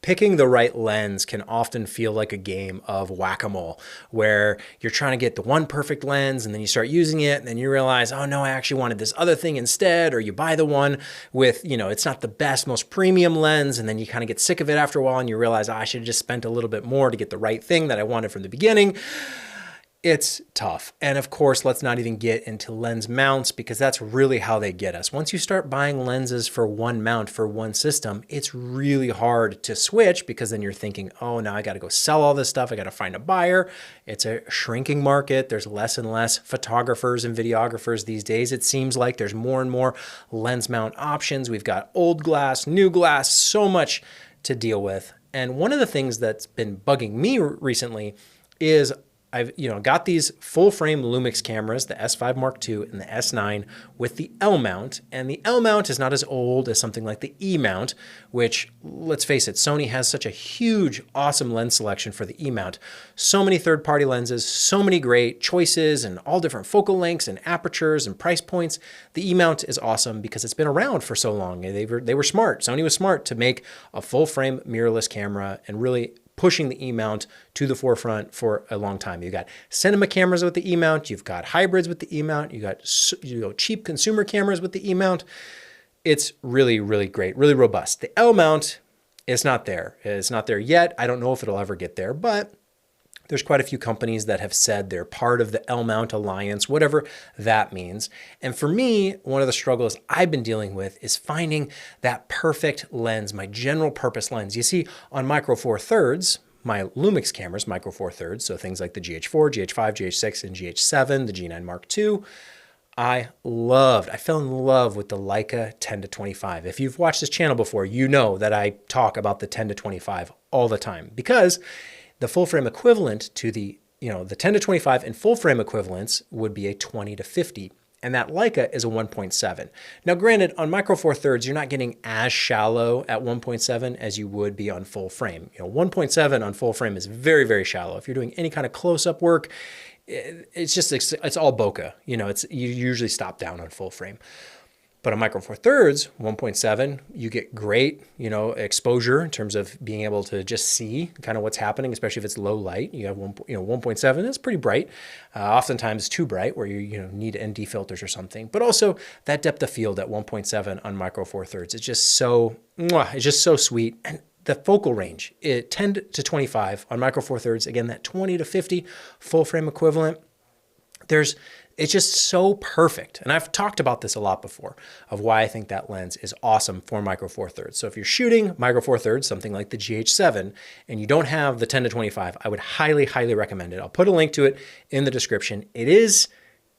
Picking the right lens can often feel like a game of whack-a-mole where you're trying to get the one perfect lens and then you start using it and then you realize, oh no, I actually wanted this other thing instead, or you buy the one with, it's not the best, most premium lens, and then you kind of get sick of it after a while and you realize, oh, I should have just spent a little bit more to get the right thing that I wanted from the beginning. It's tough. And of course, let's not even get into lens mounts because that's really how they get us. Once you start buying lenses for one mount, for one system, it's really hard to switch because then you're thinking, oh, now I got to go sell all this stuff. I got to find a buyer. It's a shrinking market. There's less and less photographers and videographers these days. It seems like there's more and more lens mount options. We've got old glass, new glass, so much to deal with. And one of the things that's been bugging me recently is I've got these full frame Lumix cameras, the S5 Mark II and the S9 with the L mount. And the L mount is not as old as something like the E mount, which, let's face it, Sony has such a huge, awesome lens selection for the E mount. So many third-party lenses, so many great choices and all different focal lengths and apertures and price points. The E mount is awesome because it's been around for so long. They were smart. Sony was smart to make a full frame mirrorless camera and really pushing the E mount to the forefront for a long time. You've got cinema cameras with the E mount, you've got hybrids with the E mount, you got cheap consumer cameras with the E mount. It's really, really great, really robust. The L mount is not there. It's not there yet. I don't know if it'll ever get there, but there's quite a few companies that have said they're part of the L mount alliance, whatever that means. And for me, one of the struggles I've been dealing with is finding that perfect lens, my general purpose lens. You see, on Micro Four Thirds, my Lumix cameras, Micro Four Thirds, so things like the GH4, GH5, GH6, and GH7, the G9 Mark II, I fell in love with the Leica 10-25. If you've watched this channel before, you know that I talk about the 10-25 all the time because the full frame equivalent to the 10-25 and full frame equivalents would be a 20-50. And that Leica is a 1.7. Now, granted, on Micro Four Thirds, you're not getting as shallow at 1.7 as you would be on full frame. 1.7 on full frame is very, very shallow. If you're doing any kind of close-up work, it's all bokeh. You usually stop down on full frame. But on Micro Four Thirds, 1.7, you get great, exposure in terms of being able to just see kind of what's happening, especially if it's low light. You have 1.7, it's pretty bright, oftentimes too bright, where you need ND filters or something. But also that depth of field at 1.7 on Micro Four Thirds, it's just so sweet. And the focal range, 10-25 on Micro Four Thirds, again, that 20-50 full frame equivalent. It's just so perfect. And I've talked about this a lot before of why I think that lens is awesome for Micro Four Thirds. So if you're shooting Micro Four Thirds, something like the GH7, and you don't have the 10-25, I would highly, highly recommend it. I'll put a link to it in the description. It is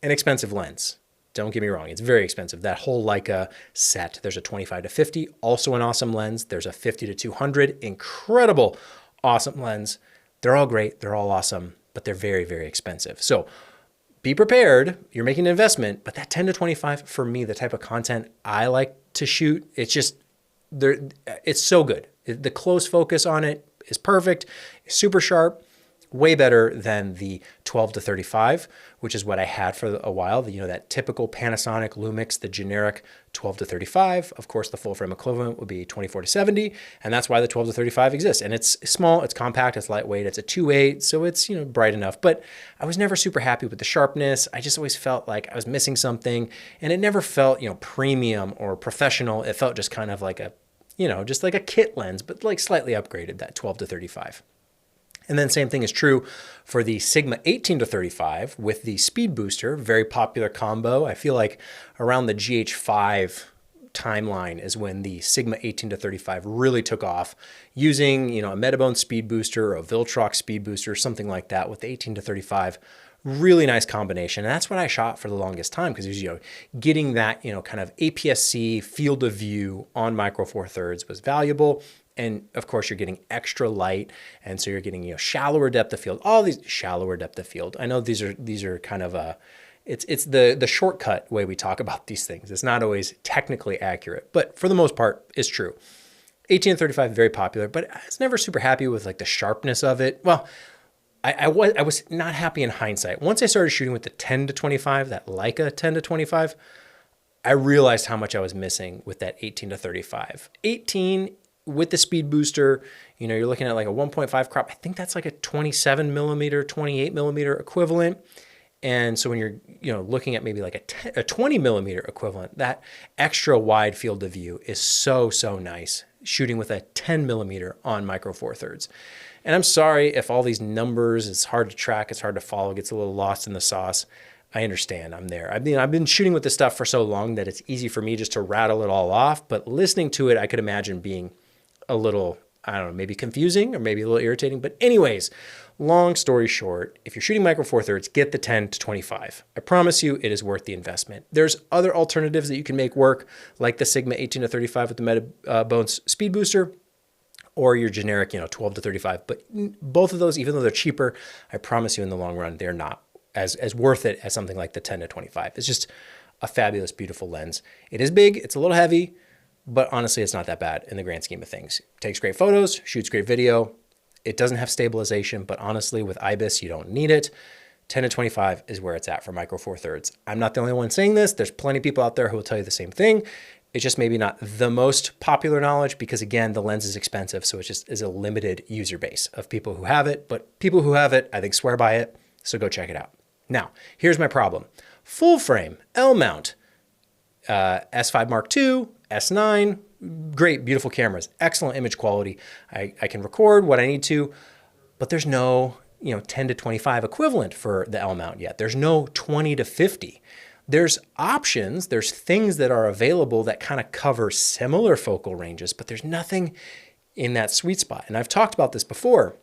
an expensive lens. Don't get me wrong, it's very expensive. That whole Leica set, there's a 25-50, also an awesome lens. There's a 50-200, incredible, awesome lens. They're all great, they're all awesome, but they're very, very expensive. So be prepared, you're making an investment, but that 10-25, for me, the type of content I like to shoot, it's so good. The close focus on it is perfect, it's super sharp, way better than the 12-35, which is what I had for a while. That typical Panasonic Lumix, the generic 12-35. Of course, the full frame equivalent would be 24-70, and that's why the 12-35 exists. And it's small, it's compact, it's lightweight, it's a 2.8, so it's bright enough. But I was never super happy with the sharpness. I just always felt like I was missing something, and it never felt premium or professional. It felt just kind of like just like a kit lens, but like slightly upgraded, that 12-35. And then same thing is true for the Sigma 18-35 with the Speed Booster, very popular combo. I feel like around the GH5 timeline is when the Sigma 18-35 really took off, using a Metabone Speed Booster or a Viltrox Speed Booster, something like that with the 18-35. Really nice combination. And that's what I shot for the longest time because it was, getting that, kind of APS-C field of view on Micro Four Thirds was valuable. And of course, you're getting extra light, and so you're getting shallower depth of field. All these shallower depth of field. I know these are kind of it's the shortcut way we talk about these things. It's not always technically accurate, but for the most part, it's true. 18-35 very popular, but I was never super happy with like the sharpness of it. Well, I was not happy in hindsight. Once I started shooting with the 10-25, that Leica 10-25, I realized how much I was missing with that 18-35. 18 with the speed booster, you're looking at like a 1.5 crop. I think that's like a 27 millimeter, 28 millimeter equivalent. And so when you're, looking at maybe like a 20 millimeter equivalent, that extra wide field of view is so, so nice shooting with a 10 millimeter on Micro Four Thirds. And I'm sorry if all these numbers, it's hard to track, it's hard to follow, gets a little lost in the sauce. I understand. I'm there. I've been shooting with this stuff for so long that it's easy for me just to rattle it all off. But listening to it, I could imagine being a little, I don't know, maybe confusing or maybe a little irritating. But anyways, long story short, if you're shooting Micro Four Thirds, get the 10 to 25. I promise you it is worth the investment. There's other alternatives that you can make work, like the Sigma 18 to 35 with the MetaBones speed booster, or your generic, 12 to 35. But both of those, even though they're cheaper, I promise you in the long run, they're not as worth it as something like the 10 to 25. It's just a fabulous, beautiful lens. It is big, it's a little heavy, but honestly, it's not that bad in the grand scheme of things. It takes great photos, shoots great video. It doesn't have stabilization, but honestly, with IBIS, you don't need it. 10 to 25 is where it's at for Micro Four Thirds. I'm not the only one saying this. There's plenty of people out there who will tell you the same thing. It's just maybe not the most popular knowledge because, again, the lens is expensive, so it just is a limited user base of people who have it. But people who have it, I think, swear by it, so go check it out. Now, here's my problem. Full frame, L mount, S5 Mark II, S9, great, beautiful cameras, excellent image quality. I can record what I need to, but there's no 10 to 25 equivalent for the L mount yet. There's no 20 to 50. There's options, there's things that are available that kind of cover similar focal ranges, but there's nothing in that sweet spot. And I've talked about this before.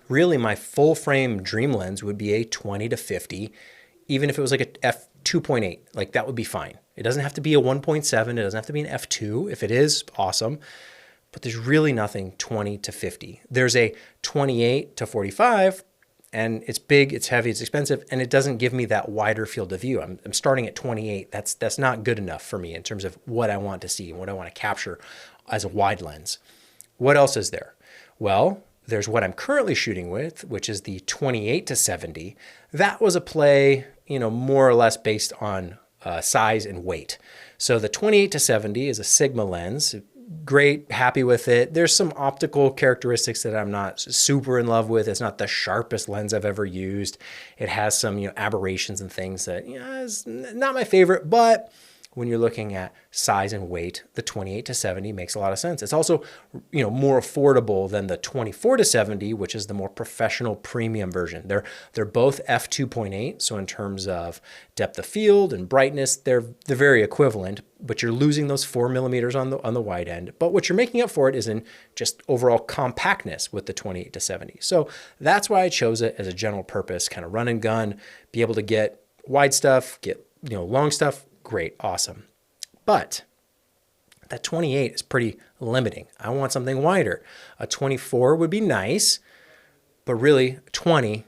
Really, my full frame dream lens would be a 20 to 50, even if it was like a f2.8, like that would be fine. It doesn't have to be a 1.7, it doesn't have to be an f2. If it is, awesome. But there's really nothing 20 to 50. There's a 28 to 45, and it's big, it's heavy, it's expensive, and it doesn't give me that wider field of view. I'm starting at 28. That's not good enough for me in terms of what I want to see and what I want to capture as a wide lens. What else is there? Well, there's what I'm currently shooting with, which is the 28 to 70. That was a play, more or less based on size and weight. So the 28 to 70 is a Sigma lens. Great, happy with it. There's some optical characteristics that I'm not super in love with. It's not the sharpest lens I've ever used. It has some, aberrations and things that, is not my favorite, but when you're looking at size and weight, the 28 to 70 makes a lot of sense. It's also, more affordable than the 24 to 70, which is the more professional premium version. They're both f2.8, so in terms of depth of field and brightness, they're very equivalent, but you're losing those 4 millimeters on the wide end. But what you're making up for it is in just overall compactness with the 28 to 70. So that's why I chose it as a general purpose, kind of run and gun, be able to get wide stuff, get long stuff. Great, awesome. But that 28 is pretty limiting. I want something wider. A 24 would be nice, but really 20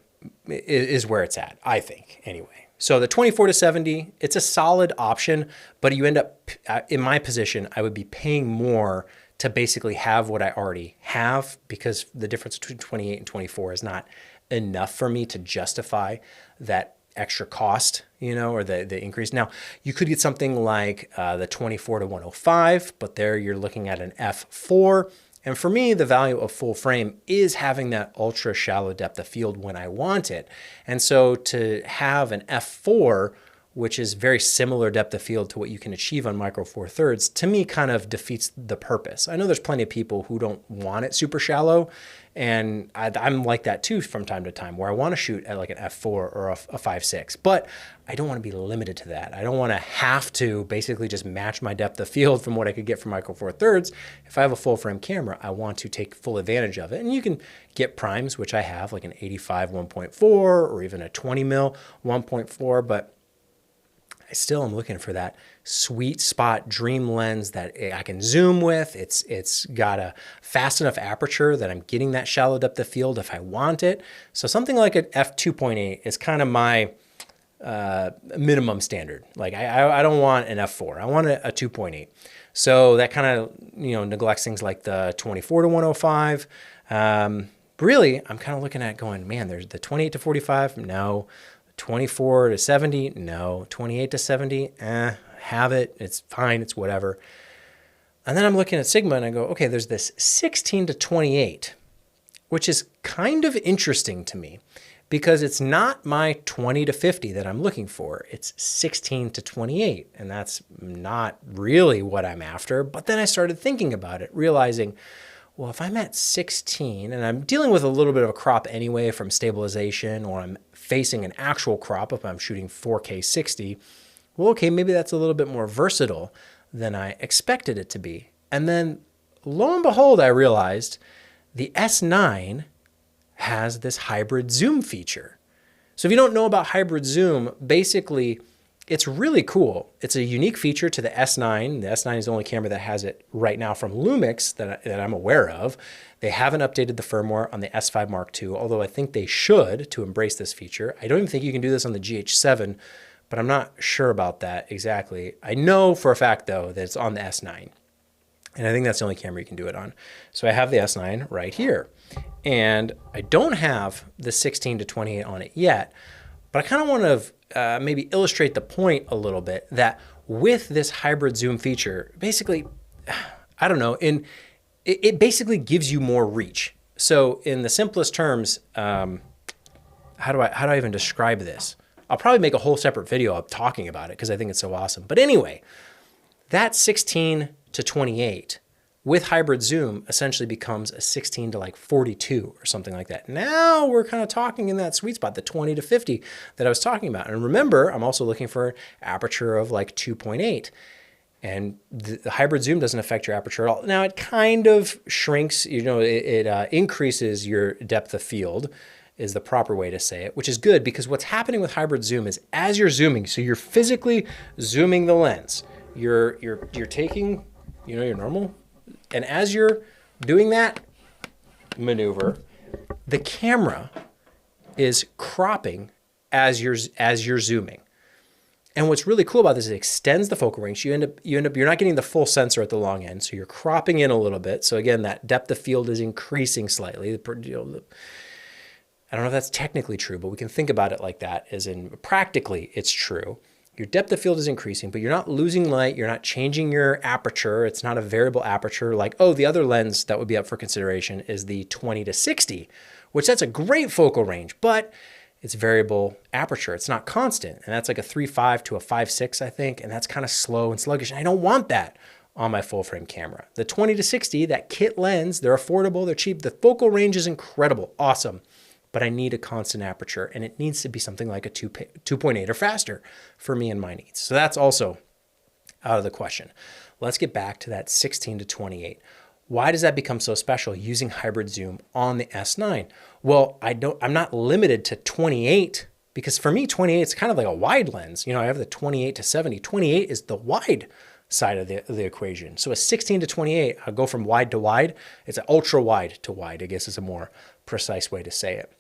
is where it's at, I think, anyway. So the 24 to 70, it's a solid option, but you end up, in my position, I would be paying more to basically have what I already have because the difference between 28 and 24 is not enough for me to justify that extra cost, or the increase. Now, you could get something like the 24 to 105, but there you're looking at an f4. And for me, the value of full frame is having that ultra shallow depth of field when I want it. And so to have an f4, which is very similar depth of field to what you can achieve on Micro Four Thirds, to me kind of defeats the purpose. I know there's plenty of people who don't want it super shallow, and I'm like that too from time to time, where I want to shoot at like an f4 or a 5.6, but I don't want to be limited to that. I don't want to have to basically just match my depth of field from what I could get from Micro Four Thirds. If I have a full frame camera, I want to take full advantage of it. And you can get primes, which I have, like an 85 1.4 or even a 20 mil 1.4, but I still am looking for that sweet spot dream lens that I can zoom with. It's got a fast enough aperture that I'm getting that shallow depth of field if I want it. So something like an f2.8 is kind of my minimum standard. Like I don't want an f4. I want a 2.8. So that kind of neglects things like the 24 to 105. Really, I'm kind of looking at going, man, there's the 28 to 45. No. 24 to 70, no. 28 to 70, have it. It's fine. It's whatever. And then I'm looking at Sigma and I go, okay, there's this 16 to 28, which is kind of interesting to me because it's not my 20 to 50 that I'm looking for. It's 16 to 28, and that's not really what I'm after. But then I started thinking about it, realizing, well, if I'm at 16 and I'm dealing with a little bit of a crop anyway from stabilization, or I'm facing an actual crop if I'm shooting 4K 60, well, okay, maybe that's a little bit more versatile than I expected it to be. And then lo and behold, I realized the S9 has this hybrid zoom feature. So if you don't know about hybrid zoom, basically it's really cool. It's a unique feature to the S9. The S9 is the only camera that has it right now from Lumix that I'm aware of. They haven't updated the firmware on the S5 Mark II, although I think they should to embrace this feature. I don't even think you can do this on the GH7, but I'm not sure about that exactly. I know for a fact though that it's on the S9. And I think that's the only camera you can do it on. So I have the S9 right here. And I don't have the 16 to 28 on it yet, but I kind of want to maybe illustrate the point a little bit that with this hybrid zoom feature, basically, I don't know, it basically gives you more reach. So in the simplest terms, how do I even describe this? I'll probably make a whole separate video of talking about it because I think it's so awesome. But anyway, that 16 to 28 with hybrid zoom essentially becomes a 16 to like 42 or something like that. Now we're kind of talking in that sweet spot, the 20 to 50 that I was talking about. And remember, I'm also looking for an aperture of like 2.8. And the hybrid zoom doesn't affect your aperture at all. Now it kind of shrinks, you know, it increases your depth of field is the proper way to say it, which is good because what's happening with hybrid zoom is as you're zooming, so you're physically zooming the lens, you're taking, you know, your normal, and as you're doing that maneuver, the camera is cropping as you're zooming. And what's really cool about this is it extends the focal range. You're not getting the full sensor at the long end, so you're cropping in a little bit. So again, that depth of field is increasing slightly. I don't know if that's technically true, but we can think about it like that, as in practically it's true. Your depth of field is increasing, but you're not losing light. You're not changing your aperture. It's not a variable aperture like, oh, the other lens that would be up for consideration is the 20 to 60, which that's a great focal range, but it's variable aperture. It's not constant. And that's like a 3.5 to a 5.6, I think. And that's kind of slow and sluggish. And I don't want that on my full frame camera. The 20 to 60, that kit lens, they're affordable, they're cheap. The focal range is incredible, awesome. But I need a constant aperture, and it needs to be something like a 2.8 or faster for me and my needs. So that's also out of the question. Let's get back to that 16 to 28. Why does that become so special using hybrid zoom on the S9? Well, I'm not limited to 28 because for me, 28 is kind of like a wide lens. You know, I have the 28 to 70. 28 is the wide side of the equation. So a 16 to 28, I'll go from wide to wide. It's an ultra wide to wide, I guess is a more precise way to say it.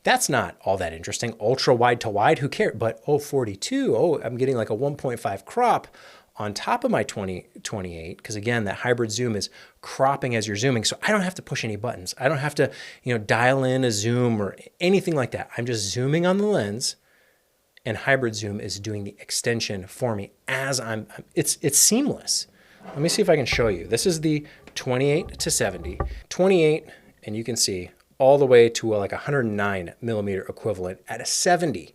That's not all that interesting. Ultra wide to wide, who cares? But 42, I'm getting like a 1.5 crop on top of my 20/28, because again, that hybrid zoom is cropping as you're zooming. So I don't have to push any buttons. I don't have to, dial in a zoom or anything like that. I'm just zooming on the lens, and hybrid zoom is doing the extension for me as it's seamless. Let me see if I can show you. This is the 28 to 70, 28, and you can see all the way to like 109 millimeter equivalent at a 70.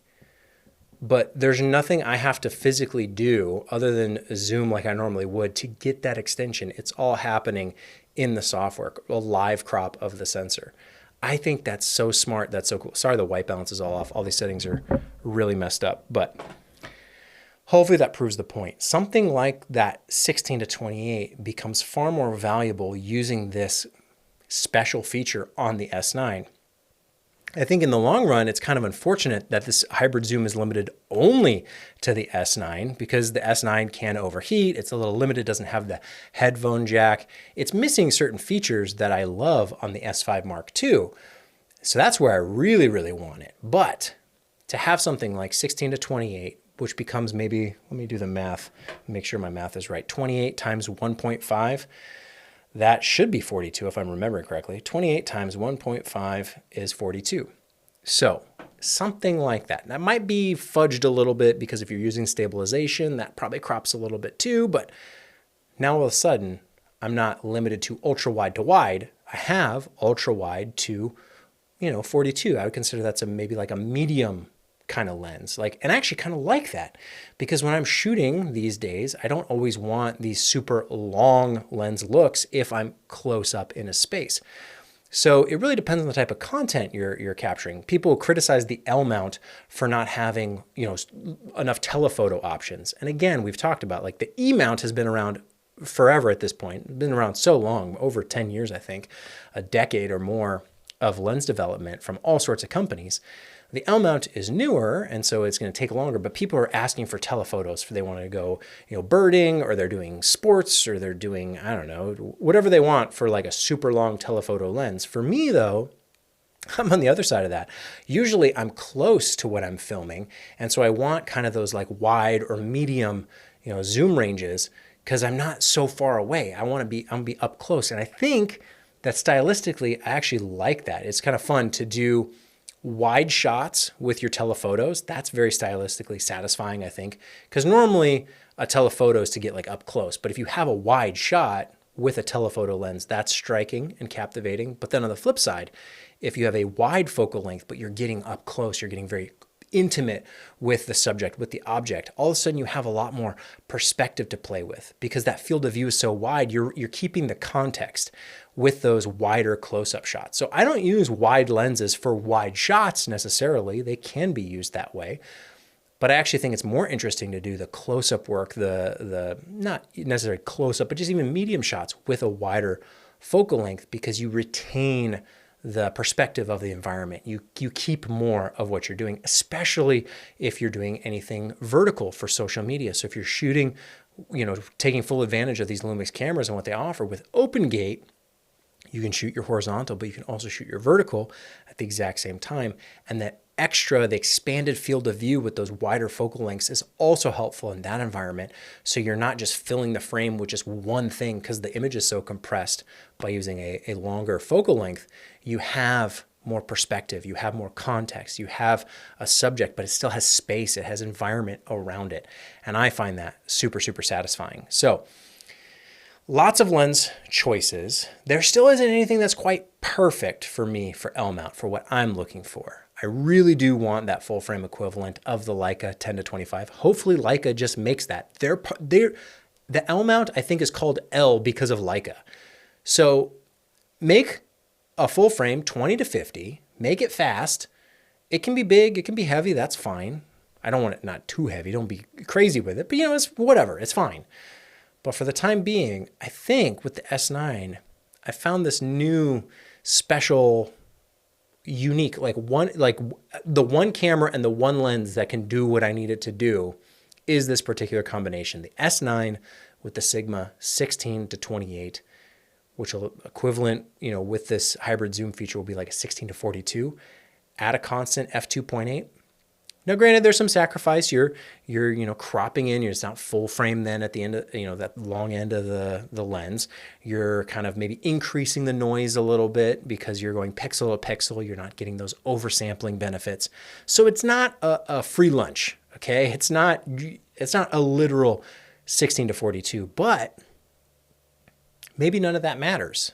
But there's nothing I have to physically do other than zoom like I normally would to get that extension. It's all happening in the software, a live crop of the sensor. I think that's so smart. That's so cool. Sorry, the white balance is all off. All these settings are really messed up, but hopefully that proves the point. Something like that 16 to 28 becomes far more valuable using this special feature on the S9. I think in the long run, it's kind of unfortunate that this hybrid zoom is limited only to the S9 because the S9 can overheat. It's a little limited, doesn't have the headphone jack. It's missing certain features that I love on the S5 Mark II. So that's where I really, really want it. But to have something like 16 to 28, which becomes maybe, let me do the math, make sure my math is right, 28 times 1.5, that should be 42 if I'm remembering correctly. 28 times 1.5 is 42. So something like that. That might be fudged a little bit because if you're using stabilization, that probably crops a little bit too. But now all of a sudden, I'm not limited to ultra wide to wide. I have ultra wide to, 42. I would consider that's maybe like a medium kind of lens. And I actually kind of like that, because when I'm shooting these days, I don't always want these super long lens looks if I'm close up in a space. So it really depends on the type of content you're capturing. People criticize the L mount for not having, enough telephoto options. And again, we've talked about the E mount has been around forever at this point. It's been around so long, over 10 years, I think, a decade or more of lens development from all sorts of companies. The L mount is newer, and so it's going to take longer, but people are asking for telephotos they want to go, birding, or they're doing sports, or they're doing, I don't know, whatever they want for a super long telephoto lens. For me though, I'm on the other side of that. Usually I'm close to what I'm filming, and so I want kind of those wide or medium, zoom ranges, because I'm not so far away. I'm gonna be up close. And I think that stylistically, I actually like that. It's kind of fun to do wide shots with your telephotos. That's very stylistically satisfying, I think, because normally a telephoto is to get up close. But if you have a wide shot with a telephoto lens, that's striking and captivating. But then on the flip side, if you have a wide focal length, but you're getting up close, you're getting very intimate with the subject, with the object, all of a sudden you have a lot more perspective to play with, because that field of view is so wide, you're keeping the context with those wider close-up shots. So I don't use wide lenses for wide shots necessarily. They can be used that way, but I actually think it's more interesting to do the close-up work, the not necessarily close-up, but just even medium shots with a wider focal length, because you retain the perspective of the environment. You keep more of what you're doing, especially if you're doing anything vertical for social media. So if you're shooting, taking full advantage of these Lumix cameras and what they offer with OpenGate, you can shoot your horizontal, but you can also shoot your vertical at the exact same time. And the expanded field of view with those wider focal lengths is also helpful in that environment. So you're not just filling the frame with just one thing, because the image is so compressed by using a longer focal length. You have more perspective, you have more context, you have a subject, but it still has space, it has environment around it. And I find that super, super satisfying. So lots of lens choices. There still isn't anything that's quite perfect for me for L mount, for what I'm looking for. I really do want that full frame equivalent of the Leica 10-25. Hopefully Leica just makes that. The L mount, I think, is called L because of Leica. So make a full frame 20-50, make it fast. It can be big, it can be heavy, that's fine. I don't want it not too heavy, don't be crazy with it, but it's whatever, it's fine. But for the time being, I think with the S9, I found this new special, unique, the one camera and the one lens that can do what I need it to do is this particular combination. The S9 with the Sigma 16-28, which will equivalent, with this hybrid zoom feature will be like a 16-42 at a constant f2.8. Now, granted, there's some sacrifice. You're cropping in. It's not full frame then at the end of, that long end of the lens. You're kind of maybe increasing the noise a little bit because you're going pixel to pixel. You're not getting those oversampling benefits. So it's not a free lunch, okay? It's not a literal 16-42, but maybe none of that matters.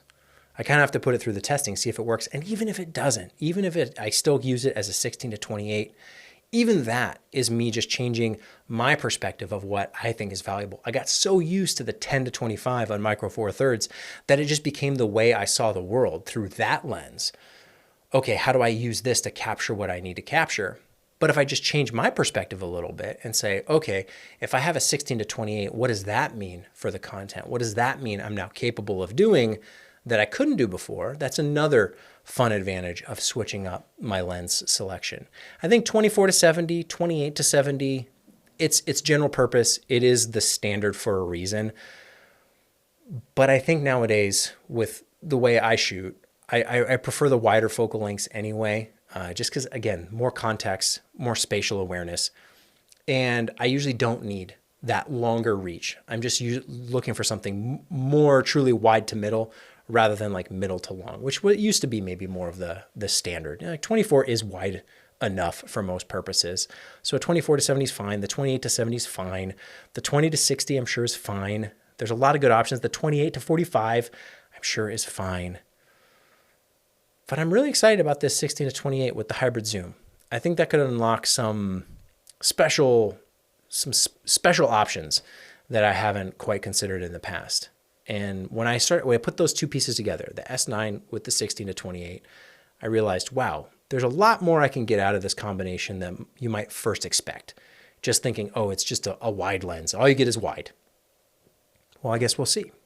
I kind of have to put it through the testing, see if it works. And even if it doesn't, I still use it as a 16-28, even that is me just changing my perspective of what I think is valuable. I got so used to the 10-25 on Micro Four Thirds that it just became the way I saw the world through that lens. Okay, how do I use this to capture what I need to capture? But if I just change my perspective a little bit and say, okay, if I have a 16-28, what does that mean for the content? What does that mean I'm now capable of doing that I couldn't do before? That's another fun advantage of switching up my lens selection. I think 24-70, 28-70, it's general purpose. It is the standard for a reason. But I think nowadays with the way I shoot, I prefer the wider focal lengths anyway, just because, again, more context, more spatial awareness. And I usually don't need that longer reach. I'm just looking for something more truly wide to middle rather than like middle to long, which used to be maybe more of the standard. 24 is wide enough for most purposes. So a 24-70 is fine. The 28-70 is fine. The 20-60 I'm sure is fine. There's a lot of good options. The 28 to 45, I'm sure is fine. But I'm really excited about this 16 to 28 with the hybrid zoom. I think that could unlock some special options that I haven't quite considered in the past. And when I put those two pieces together, the S9 with the 16 to 28, I realized, wow, there's a lot more I can get out of this combination than you might first expect. Just thinking, oh, it's just a wide lens. All you get is wide. Well, I guess we'll see.